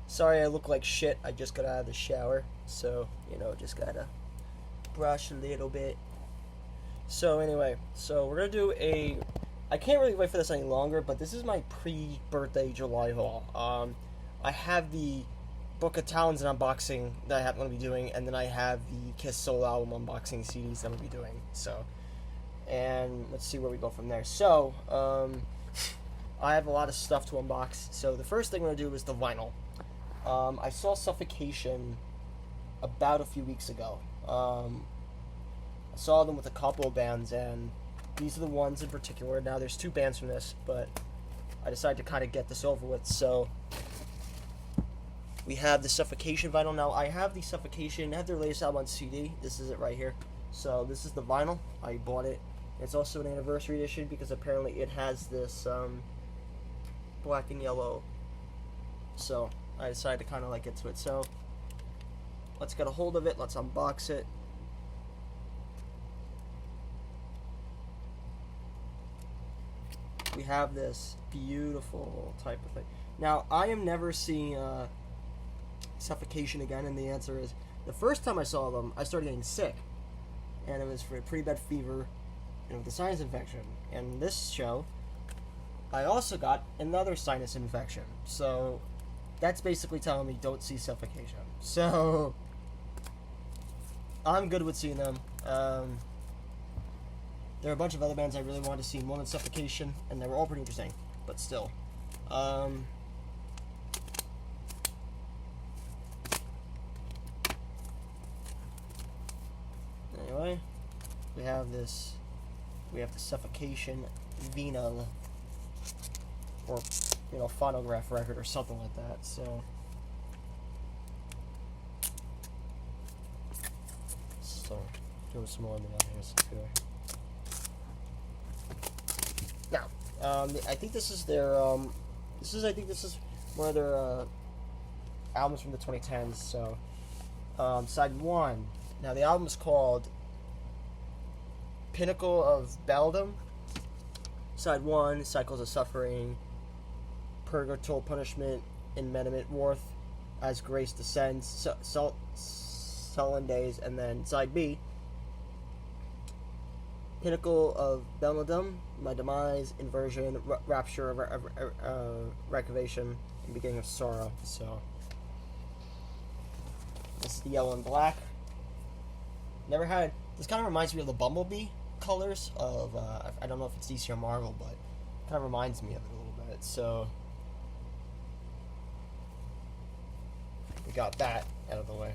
Sorry I look like shit. I just got out of the shower, so, you know, just gotta brush a little bit. So anyway, so we're gonna do a... I can't really wait for this any longer, but this is my pre-birthday July haul. I have the Book of Talons unboxing that I'm going to be doing, and then I have the Kiss Soul album unboxing CDs that I'm going to be doing. So, and let's see where we go from there. So, I have a lot of stuff to unbox. So the first thing I'm going to do is the vinyl. I saw Suffocation about a few weeks ago. I saw them with a couple of bands, and these are the ones in particular. Now, there's 2 bands from this, but I decided to kind of get this over with. So, we have the Suffocation vinyl. Now, I have the Suffocation. I have their latest album on CD. This is it right here. So, this is the vinyl. I bought it. It's also an anniversary edition because apparently it has this black and yellow. So, I decided to kind of like get to it. So, let's get a hold of it. Let's unbox it. We have this beautiful type of thing. Now, I am never seeing Suffocation again, and the answer is, the first time I saw them, I started getting sick, and it was for a pretty bad fever and with a sinus infection. And this show, I also got another sinus infection. So, that's basically telling me don't see Suffocation. So, I'm good with seeing them. There are a bunch of other bands I really wanted to see more than Suffocation, and they were all pretty interesting, but still. Anyway, we have the Suffocation vinyl, or, you know, phonograph record or something like that, so. So, doing some more on the here, so good. Now, I think this is their, I think this is one of their, albums from the 2010s, so, side 1. Now, the album is called Pinnacle of Beldam. Side 1, Cycles of Suffering, Purgatory Punishment, Enmendment Worth, As Grace Descends, Sullen Days, and then side B, Pinnacle of Beldam, My Demise, Inversion, Rapture, Recavation, and Beginning of Sorrow. So, this is the yellow and black. Never had. This kind of reminds me of the Bumblebee colors of. I don't know if it's DC or Marvel, but it kind of reminds me of it a little bit. So, we got that out of the way.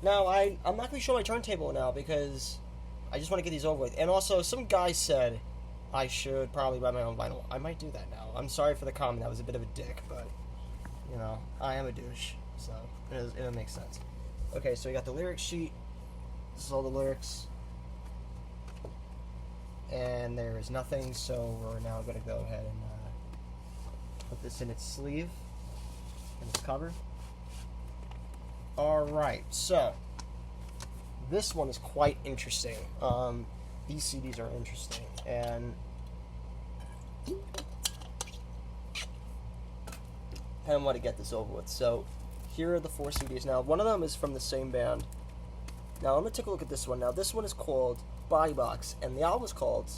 Now, I'm not going to show my turntable now because I just want to get these over with. And also, some guy said I should probably buy my own vinyl. I might do that now. I'm sorry for the comment. That was a bit of a dick, but, you know, I am a douche. So, it'll make sense. Okay, so we got the lyric sheet. This is all the lyrics. And there is nothing, so we're now going to go ahead and put this in its sleeve, in its cover. Alright, so this one is quite interesting. These CDs are interesting, and I want to get this over with. So here are the 4 CDs. Now, one of them is from the same band. Now, let me take a look at this one. Now, this one is called Body Box, and the album is called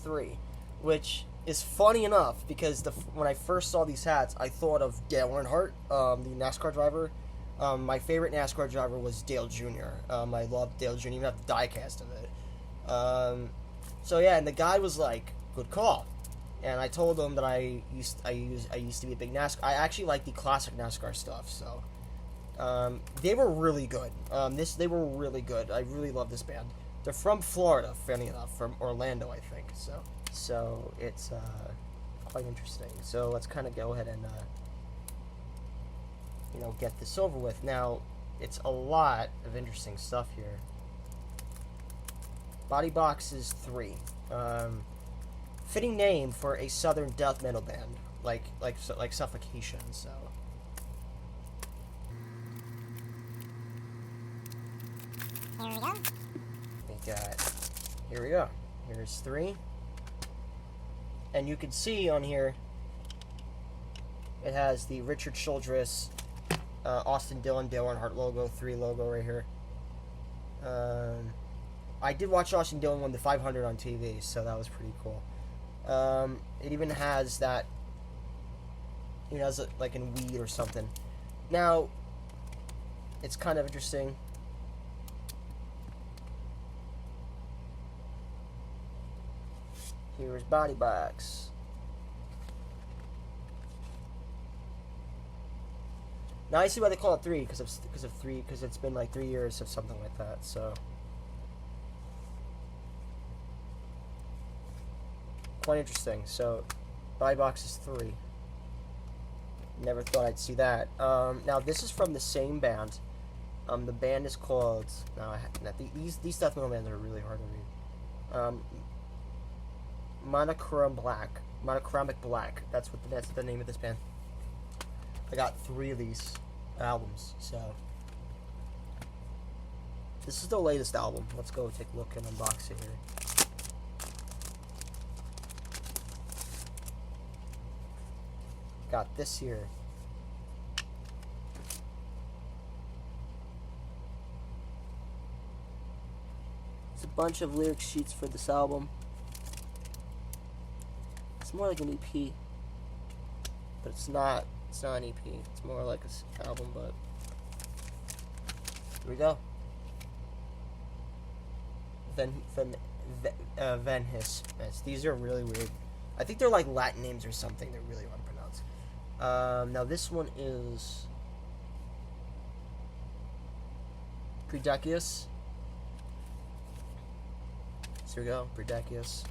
3, which is funny enough because when I first saw these hats, I thought of Dale Earnhardt, the NASCAR driver. My favorite NASCAR driver was Dale Jr. I loved Dale Jr. Even have the diecast of it. So yeah, and the guy was like, "Good call," and I told him that I used to be a big NASCAR. I actually like the classic NASCAR stuff. So they were really good. They were really good. I really love this band. They're from Florida, funny enough, from Orlando, I think. So it's quite interesting. So let's kind of go ahead and. You know, get this over with. Now, it's a lot of interesting stuff here. Body Box is 3. Fitting name for a southern death metal band, like Suffocation. So, here we go. Here's 3, and you can see on here It has the Richard Childress, Austin Dillon, Dale Earnhardt logo, 3 logo right here. I did watch Austin Dillon win the 500 on TV, so that was pretty cool. It even has that, you know, like in weed or something. Now, it's kind of interesting. Here's body box. Now I see why they call it 3 because it's been like 3 years of something like that. So quite interesting. So body box is 3. Never thought I'd see that. Now this is from the same band. The band is called. These death metal bands are really hard to read. Monochromic Black. That's the name of this band. I got 3 of these albums, so this is the latest album. Let's go take a look and unbox it here. Got this here. It's a bunch of lyric sheets for this album. It's more like an EP, but it's not. It's not an EP. It's more like an album, but here we go. Van His. These are really weird. I think they're like Latin names or something. They're really hard to pronounce. Now this one is Predacius. So here we go. Predacius.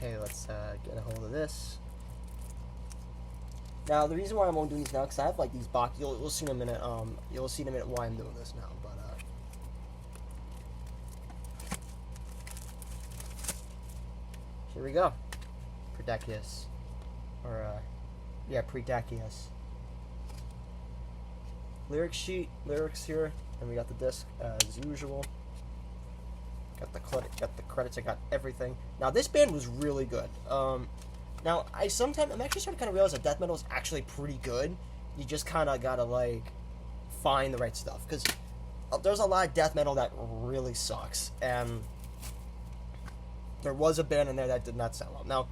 Okay, let's get a hold of this. Now, the reason why I'm only doing these now, because I have like these box. You'll see in a minute. You'll see in a minute why I'm doing this now. But here we go. Predacius, or yeah, Predacius. Lyrics here, and we got the disc as usual. Got the credits. I got everything. Now this band was really good. Now I'm actually starting to kind of realize that death metal is actually pretty good. You just kind of gotta like find the right stuff, because there's a lot of death metal that really sucks, and there was a band in there that did not sound well. Now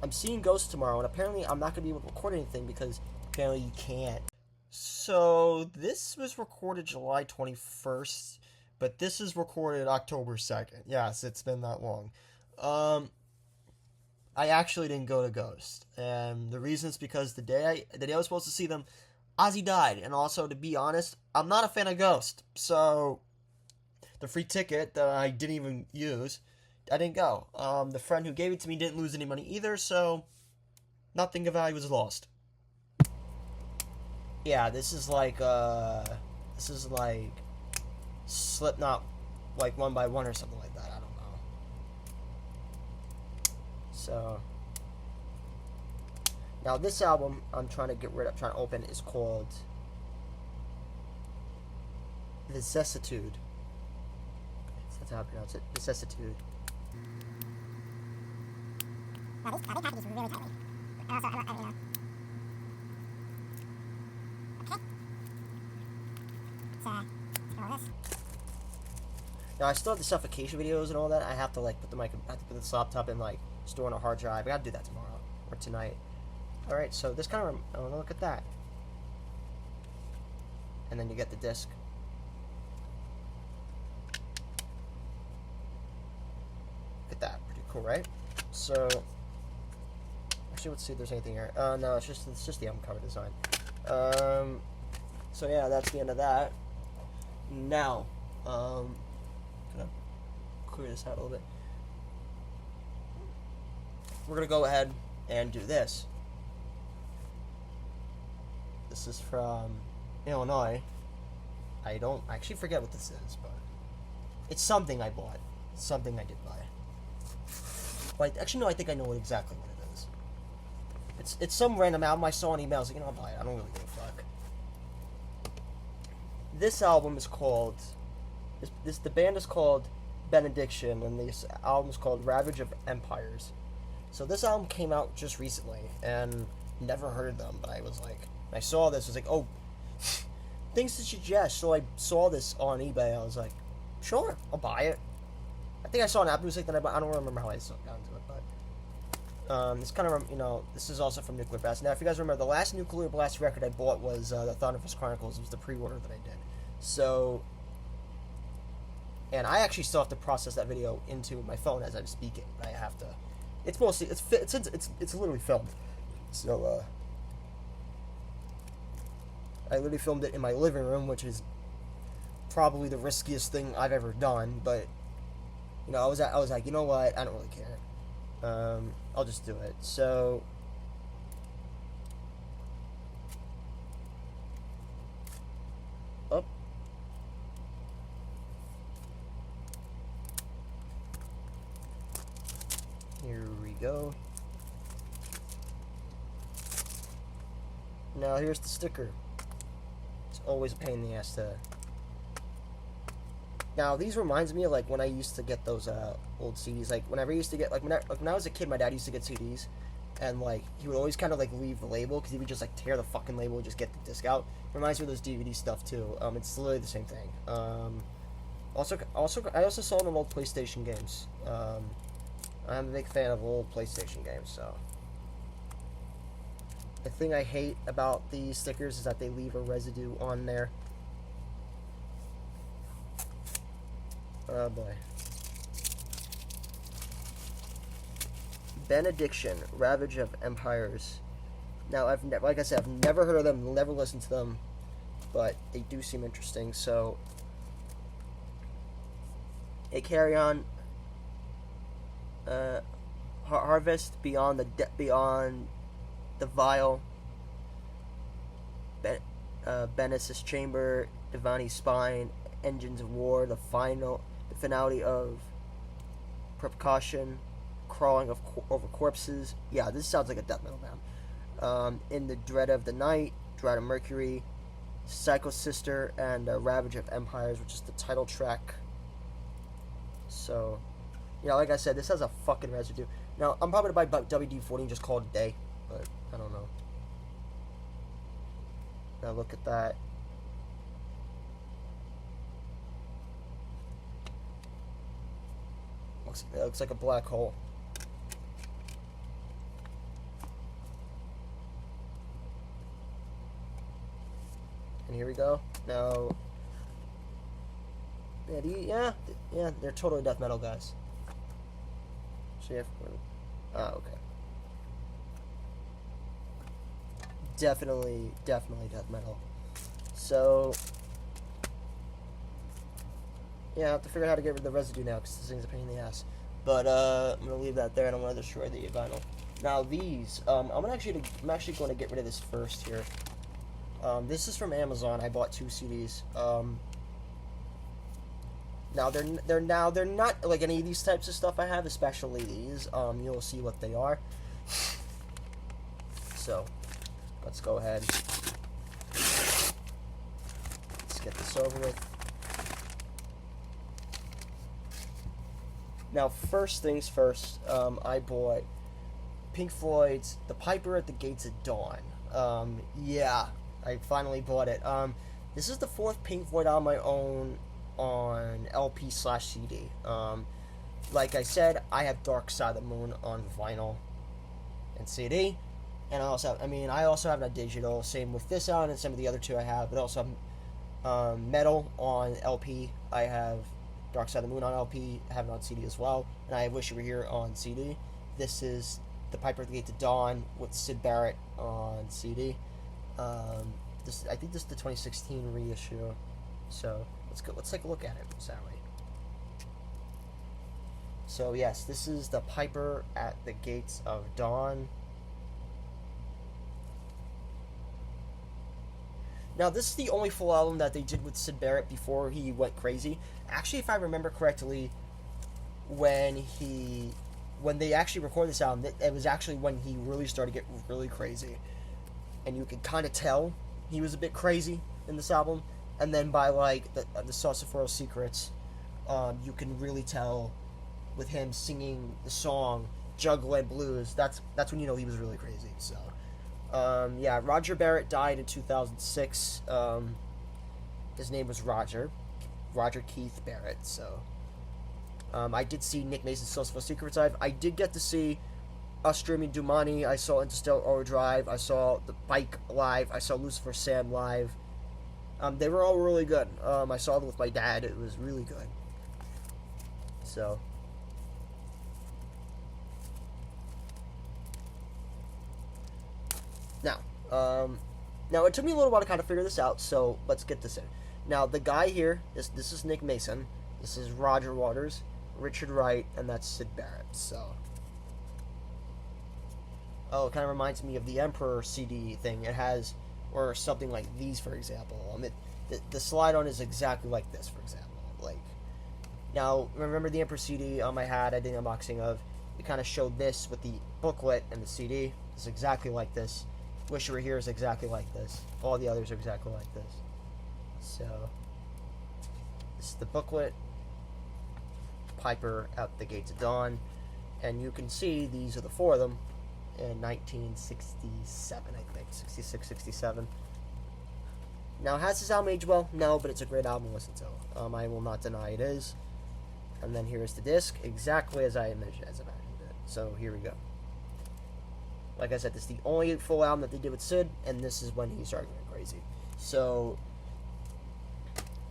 I'm seeing Ghost tomorrow, and apparently I'm not gonna be able to record anything because apparently you can't. So this was recorded July 21st. But this is recorded October 2nd. Yes, it's been that long. I actually didn't go to Ghost. And the reason is because the day I was supposed to see them, Ozzy died. And also, to be honest, I'm not a fan of Ghost. So, the free ticket that I didn't even use, I didn't go. The friend who gave it to me didn't lose any money either, so nothing of value was lost. Yeah, this is like Slipknot, like 1 by 1 or something like that. I don't know. So now this album I'm trying to open is called Vicissitude. That's how I pronounce it. Vicissitude. Now these packages were really tiny. And also, okay. So, this. Now I still have the suffocation videos and all that. I have to like put this laptop in like store on a hard drive. I gotta do that tomorrow or tonight. All right, so this kind of I want to look at that, and then you get the disc. Look at that, pretty cool, right? So actually, let's see if there's anything here. No, it's just the album cover design. So yeah, that's the end of that. Now, gonna clear this out a little bit. We're gonna go ahead and do this. This is from Illinois. I actually forget what this is, but it's something I bought. It's something I did buy. Like, actually, no, I think I know exactly what it is. It's some random album I saw on email. I was like, I'll buy it. I don't really give a fuck. This album is called The band is called Benediction, and this album is called Ravage of Empires. So this album came out just recently, and never heard them, but I was like, I saw this, I was like, oh, things to suggest. So I saw this on eBay. I was like, sure, I'll buy it. I think I saw an Apple Music, then I don't remember how I got into it, but it's kind of, this is also from Nuclear Blast. Now, if you guys remember, the last Nuclear Blast record I bought was the Thunderfist Chronicles. It was the pre-order that I did. So, and I actually still have to process that video into my phone as I'm speaking. I have to. It's mostly it's literally filmed. So I literally filmed it in my living room, which is probably the riskiest thing I've ever done. But I was like, you know what? I don't really care. I'll just do it. So. Up. Here we go. Now here's the sticker. It's always a pain in the ass to. Now these reminds me of like when I used to get those old CDs. Like whenever I used to get when I was a kid, my dad used to get CDs, and like he would always kind of like leave the label because he would just like tear the fucking label and just get the disc out. Reminds me of those DVD stuff too. It's literally the same thing. I also saw them in old PlayStation games. I'm a big fan of old PlayStation games, so. The thing I hate about these stickers is that they leave a residue on there. Oh boy. Benediction, Ravage of Empires. Now, like I said, I've never heard of them, never listened to them, but they do seem interesting, so. They carry on. Harvest beyond the Vial, Benesis Chamber, Divani Spine, Engines of War, the finality of Precaution, Crawling over Corpses. Yeah, this sounds like a death metal band. In the Dread of the Night, Dread of Mercury, Psycho Sister, and Ravage of Empires, which is the title track. So. Like I said, this has a fucking residue. Now, I'm probably going to buy WD-40 and just call it a day, but I don't know. Now, look at that. It looks like a black hole. And here we go. Now, yeah, they're totally death metal guys. Okay. Definitely death metal. So, yeah, I have to figure out how to get rid of the residue now because this thing's a pain in the ass. But I'm gonna leave that there, and I'm gonna destroy the vinyl. Now these, I'm actually going to get rid of this first here. This is from Amazon. I bought 2 CDs. Now they're not like any of these types of stuff I have, especially these. You'll see what they are. So, let's go ahead. Let's get this over with. Now, first things first, I bought Pink Floyd's The Piper at the Gates of Dawn. Yeah, I finally bought it. This is the 4th Pink Floyd album I own on LP/CD. Like I said, I have Dark Side of the Moon on vinyl and CD, and I also have it on digital. Same with this album and some of the other 2 I have. But also have Metal on LP. I have Dark Side of the Moon on LP. I have it on CD as well, and I have Wish You Were Here on CD. This is The Piper at the Gates of Dawn with Syd Barrett on CD. I think this is the 2016 reissue. So let's take a look at it, Sally. So yes, this is The Piper at the Gates of Dawn. Now this is the only full album that they did with Syd Barrett before he went crazy. Actually, if I remember correctly, when they actually recorded this album, it was actually when he really started to get really crazy, and you could kind of tell he was a bit crazy in this album. and then by like the Saucephoro Secrets, you can really tell with him singing the song Juggling Blues. That's when you know he was really crazy. So yeah, Roger Barrett died in 2006. His name was Roger Keith Barrett. So I did see Nick Mason's Saucephoro Secrets live. I did get to see Us Dreaming Dumani. I saw Interstellar Overdrive. I saw The Bike live. I saw Lucifer Sam live. They were all really good. I saw them with my dad. It was really good. So now it took me a little while to kind of figure this out. So let's get this in. Now the guy here, this is Nick Mason. This is Roger Waters, Richard Wright, and that's Sid Barrett. So. Oh, it kind of reminds me of the Emperor CD thing. It has, or something like these, for example. The slide-on is exactly like this, for example. Like, now, remember the Emperor CD I had, I did an unboxing of. It kind of showed this with the booklet and the CD. It's exactly like this. Wish You Were Here is exactly like this. All the others are exactly like this. So, this is the booklet. Piper Out the Gates of Dawn. And you can see these are the four of them. In 1967, I think. 66, 67. Now, has this album aged well? No, but it's a great album to listen to. I will not deny it is. And then here's the disc, exactly as I imagined it. So, here we go. Like I said, this is the only full album that they did with Sid, and this is when he started going crazy. So,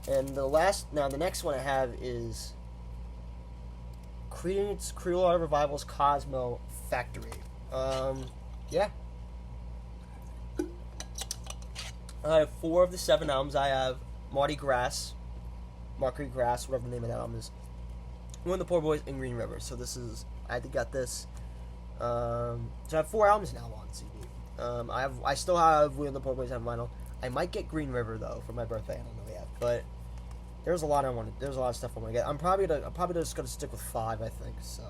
and the next one I have is Creedence Clearwater Revival's Cosmo Factory. Yeah. I have 4 of the 7 albums. I have Marquis Gras, whatever the name of that album is. One of the Poor Boys and Green River. So I had to get this. So I have 4 albums now on CD. I still have One of the Poor Boys on vinyl. I might get Green River though for my birthday. I don't know yet, but there's a lot of stuff I want to get. I'm probably just gonna stick with 5. I think so.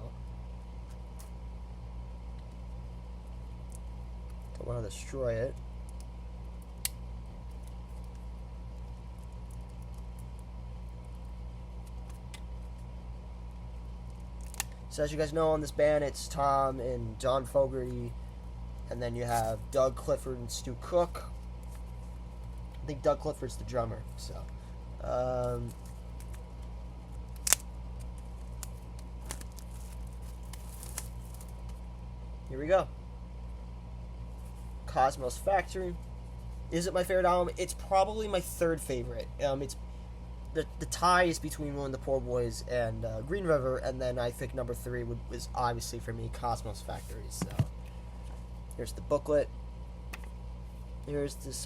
I want to destroy it. So as you guys know, on this band, it's Tom and John Fogerty, and then you have Doug Clifford and Stu Cook. I think Doug Clifford's the drummer. So, here we go. Cosmos Factory. Is it my favorite album? It's probably my 3rd favorite. It's the tie is between One of the Poor Boys and Green River, and then I think number 3 was obviously for me Cosmos Factory. So here's the booklet. Here's this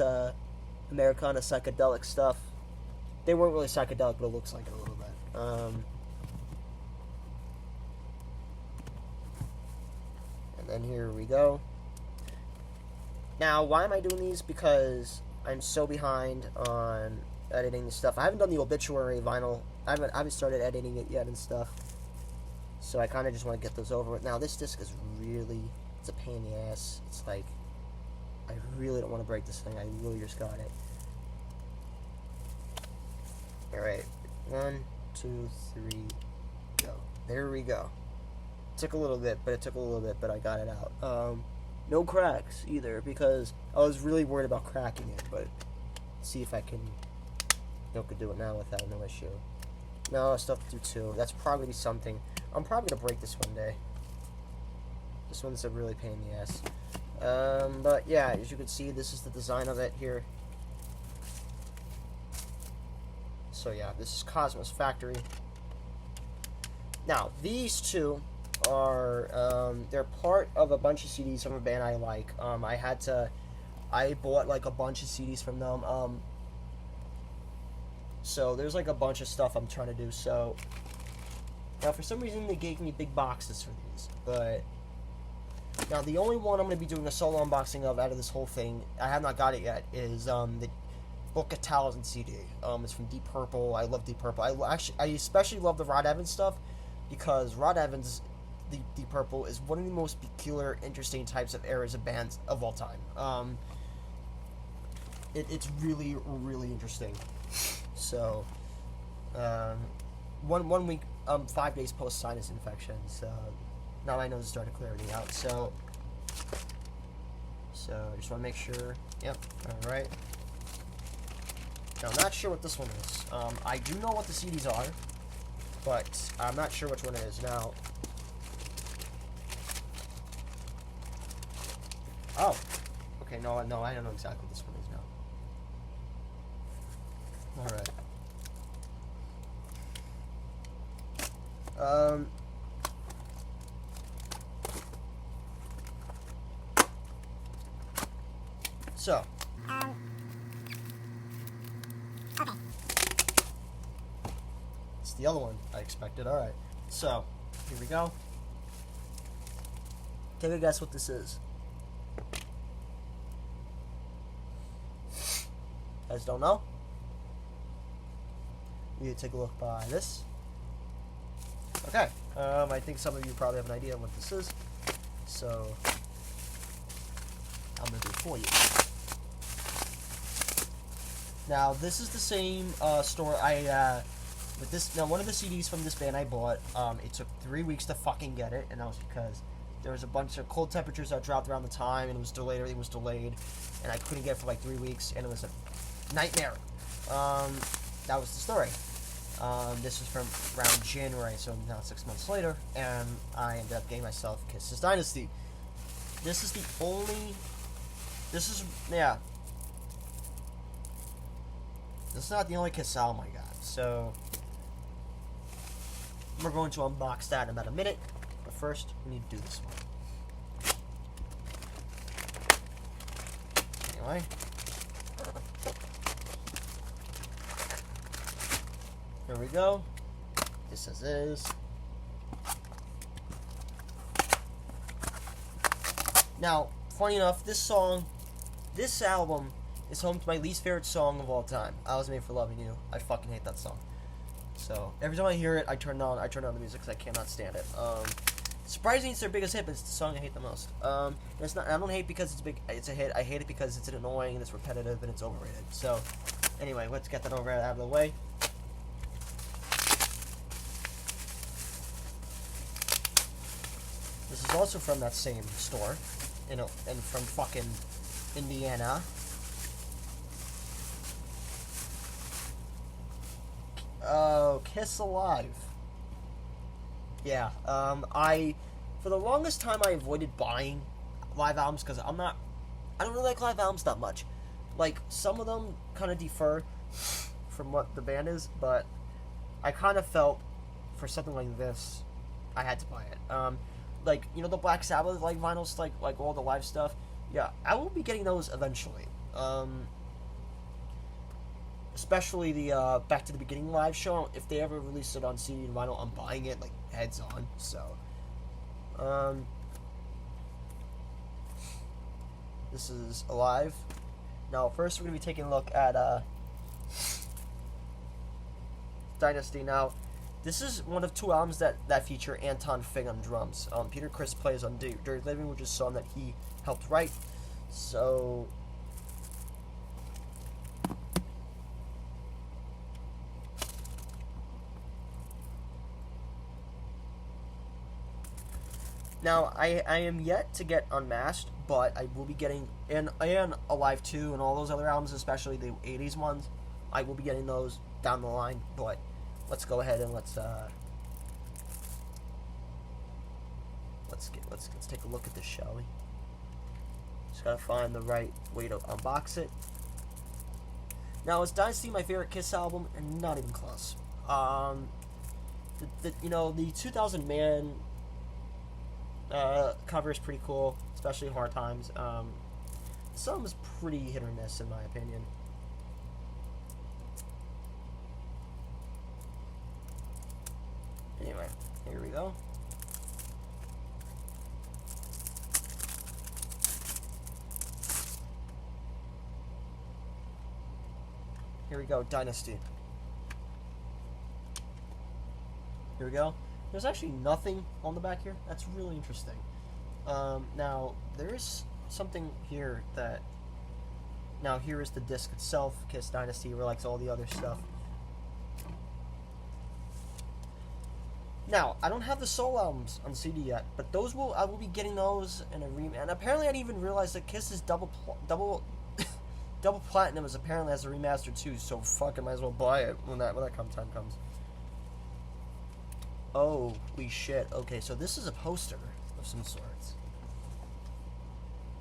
Americana psychedelic stuff. They weren't really psychedelic, but it looks like it a little bit. And then here we go. Now, why am I doing these? Because I'm so behind on editing the stuff. I haven't done the obituary vinyl. I haven't started editing it yet and stuff. So I kind of just want to get those over with. Now, this disc is it's a pain in the ass. It's like, I really don't want to break this thing. I really just got it. Alright. 1, 2, 3, go. There we go. Took a little bit, but I got it out. No cracks either, because I was really worried about cracking it, but see if I can could do it now without no issue. No, I still have to do 2. That's probably something. I'm probably gonna break this one day. This one's a really pain in the ass. But yeah, as you can see, this is the design of it here. So yeah, this is Cosmos Factory. Now, these 2 are they're part of a bunch of CDs from a band I like. I bought like a bunch of CDs from them. So there's like a bunch of stuff I'm trying to do. So now for some reason they gave me big boxes for these, but now the only one I'm going to be doing a solo unboxing of out of this whole thing, I have not got it yet, is the Book of Talisman CD. It's from Deep Purple. I love Deep Purple. I especially love the Rod Evans stuff, because Rod Evans, the Deep Purple, is one of the most peculiar, interesting types of eras of bands of all time. It's really, really interesting. So, one week, 5 days post sinus infections. Now my nose is starting to clear everything out. So I just want to make sure. Yep. All right. Now I'm not sure what this one is. I do know what the CDs are, but I'm not sure which one it is now. Oh. Okay. No. I don't know exactly what this one is now. All right. So. Okay. It's the other one I expected. All right. So, here we go. Take a guess what this is. You guys don't know? You take a look by this. Okay. I think some of you probably have an idea what this is. So, I'm going to do it for you. Now, this is the same store with this. Now, one of the CDs from this band I bought, it took 3 weeks to fucking get it, and that was because there was a bunch of cold temperatures that dropped around the time, and it was delayed. Everything was delayed, and I couldn't get it for like 3 weeks, and it was a nightmare. That was the story. This was from around January, so now 6 months later, and I ended up getting myself Kiss's Dynasty. This is the only. This is not the only Kiss album I got, so we're going to unbox that in about a minute. But first, we need to do this one. Anyway. Here we go. This is. Now, funny enough, this album is home to my least favorite song of all time. I Was Made for Loving You. I fucking hate that song. So every time I hear it, I turn on the music because I cannot stand it. Surprisingly, it's their biggest hit, but it's the song I hate the most. It's not. I don't hate because it's a hit. I hate it because it's annoying and it's repetitive and it's overrated. So anyway, let's get that out of the way. This is also from that same store, and from fucking Indiana. Oh, Kiss Alive. Yeah, for the longest time I avoided buying live albums because I don't really like live albums that much. Like, some of them kind of defer from what the band is, but I kind of felt for something like this, I had to buy it. Like, you know, the Black Sabbath, like, vinyls, like all the live stuff. Yeah, I will be getting those eventually. Especially the Back to the Beginning live show. If they ever release it on CD and vinyl, I'm buying it, like, heads on. So, this is Alive. Now, first we're going to be taking a look at Dynasty. Now, this is one of 2 albums that feature Anton Fig on drums. Peter Criss plays on Dirty Living, which is a song that he helped write. So, now I am yet to get Unmasked, but I will be getting and Alive 2 and all those other albums, especially the 80s ones. I will be getting those down the line, but let's go ahead and let's take a look at this, shall we? Just gotta find the right way to unbox it. Now, is Dynasty my favorite Kiss album? And not even close. The 2000 Man cover is pretty cool, especially Hard Times. Some is pretty hit or miss in my opinion. Anyway, here we go. Here we go, Dynasty. Here we go. There's actually nothing on the back here. That's really interesting. Now, there is something here that Now here is the disc itself, Kiss Dynasty, Relics, all the other stuff. Now, I don't have the solo albums on CD yet, but I will be getting those in a remake. And apparently I didn't even realize that Kiss's double platinum is apparently has a remaster too, so fuck, I might as well buy it when that time comes. Holy shit. Okay, so this is a poster of some sorts.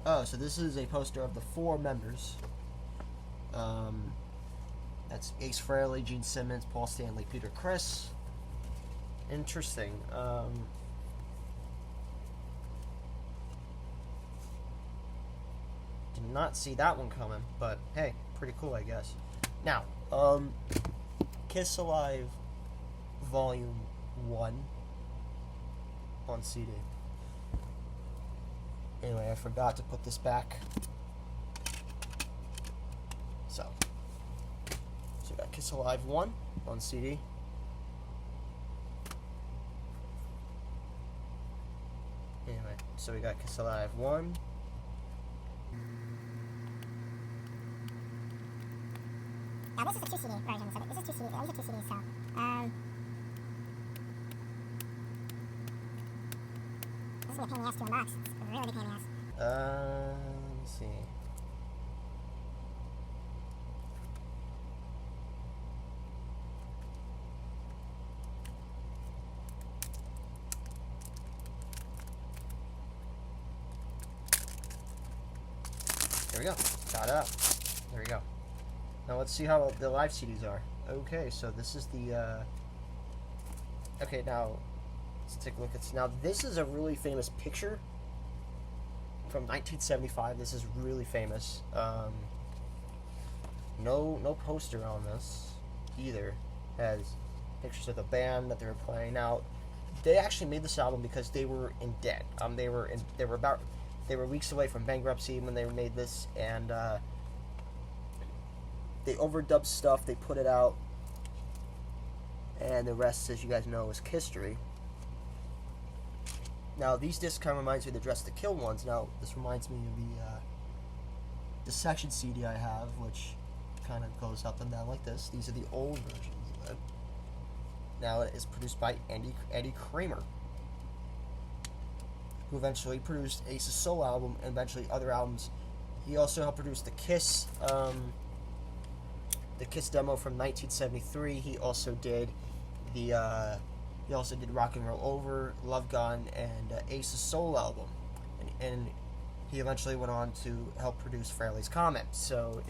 Oh, so this is a poster of the 4 members. That's Ace Frehley, Gene Simmons, Paul Stanley, Peter Criss. Interesting. Did not see that one coming, but hey, pretty cool, I guess. Now, Kiss Alive Volume 1 on CD. Anyway, I forgot to put this back. So we got Kiss Alive 1 on CD. Anyway, so we got Kiss Alive 1. Now this is a 2 CD version, so this is 2 CDs, these are 2 CDs, so, this is gonna be a pain in the ass to unbox. It's a really big pain in the ass. Let's see. There we go. Got it up. There we go. Now let's see how the live CDs are. Okay, so this is the, okay, now, let's take a look at, now this is a really famous picture from 1975. This is really famous. No poster on this either. Has pictures of the band that they were playing. Now, they actually made this album because they were in debt. They were weeks away from bankruptcy when they made this, and they overdubbed stuff, they put it out, and the rest, as you guys know, is history. Now, these discs kind of reminds me of the Dress to Kill ones. Now, this reminds me of the section CD I have, which kind of goes up and down like this. These are the old versions of it. Now, it is produced by Eddie Kramer, who eventually produced Ace's solo album and eventually other albums. He also helped produce the Kiss demo from 1973. He also did Rock and Roll Over, Love Gun, and Ace's solo album, and he eventually went on to help produce Frehley's Comment. So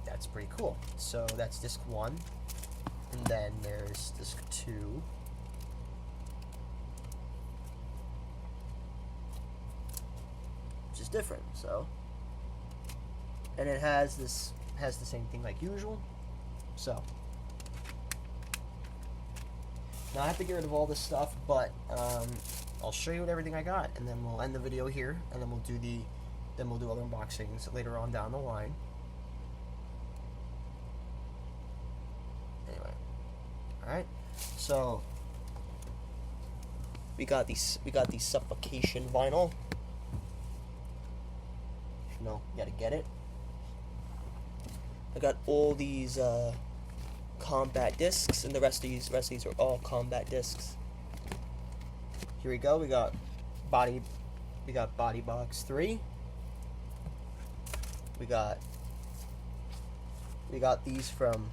that's pretty cool. So that's disc 1, and then there's disc 2. Which is different, so, and it has the same thing like usual. So now I have to get rid of all this stuff, but I'll show you everything I got, and then we'll end the video here, and then we'll do other unboxings later on down the line. Anyway, all right. So we got the Suffocation vinyl. You know, you gotta get it. I got all these combat discs, and the rest of these are all combat discs. Here we go. We got Body Box 3. We got these from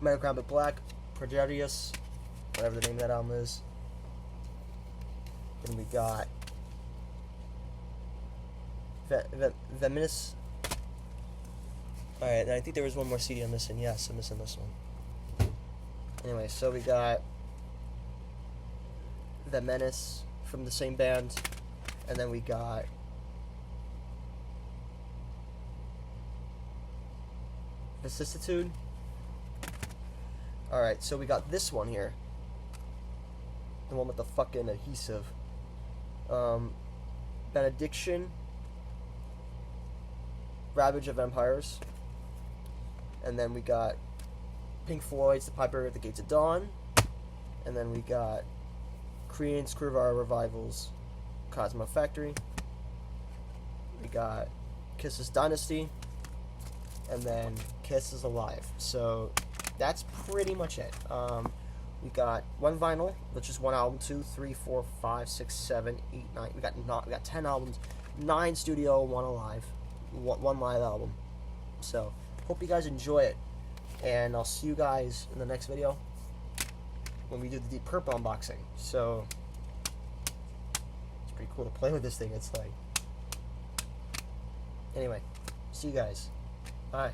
Metal Combat Black, Prodigious, whatever the name of that album is. Then we got Veminus. Alright, and I think there was one more CD I'm missing. Yes, I'm missing this one. Anyway, so we got The Menace from the same band, and then we got Vicissitude. Alright, so we got this one here. The one with the fucking adhesive. Benediction. Ravage of Empires. And then we got Pink Floyd's The Piper at the Gates of Dawn. And then we got Creedence Clearwater Revival's Cosmo Factory. We got Kiss's Dynasty, and then Kiss is Alive. So that's pretty much it. We got one vinyl, which is one album, 2, 3, 4, 5, 6, 7, 8, 9. We got 10 albums, 9 studio, 1 alive, one live album. So hope you guys enjoy it, and I'll see you guys in the next video when we do the Deep Purple unboxing. So it's pretty cool to play with this thing. It's like, anyway, see you guys. Bye.